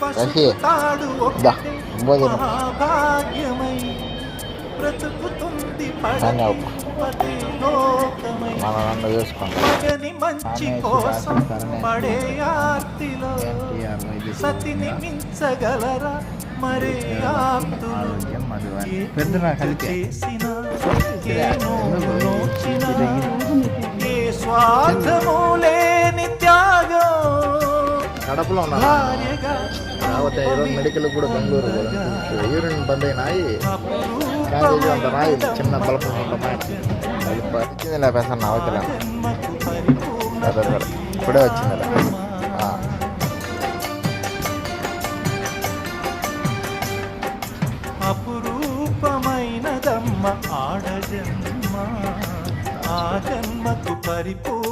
పసుపుతాడు ఒకటే మహాభాగ్యమై బ్రతుకుతుంది పడతి లోకమై మగని మంచి కోసం పడే ఆర్తిలో సతిని మించగలరా మరే ఆప్తులు చేసిన ఏ నోచిన ఏ స్వార్థము లేని త్యాగం కడపలో ఉన్నా ఈరోజు మెడికల్ కూడా బెంగళూరు యూరిన్ బంద్ అయినాయి క్యారేజీ అంత రాయి చిన్న బల్బ్ వచ్చింది లేపేసాను నా అవతల ఇప్పుడే వచ్చింది అపురూపమైనదమ్మ ఆడజన్మ ఆ జన్మకు పరిపూర్ణ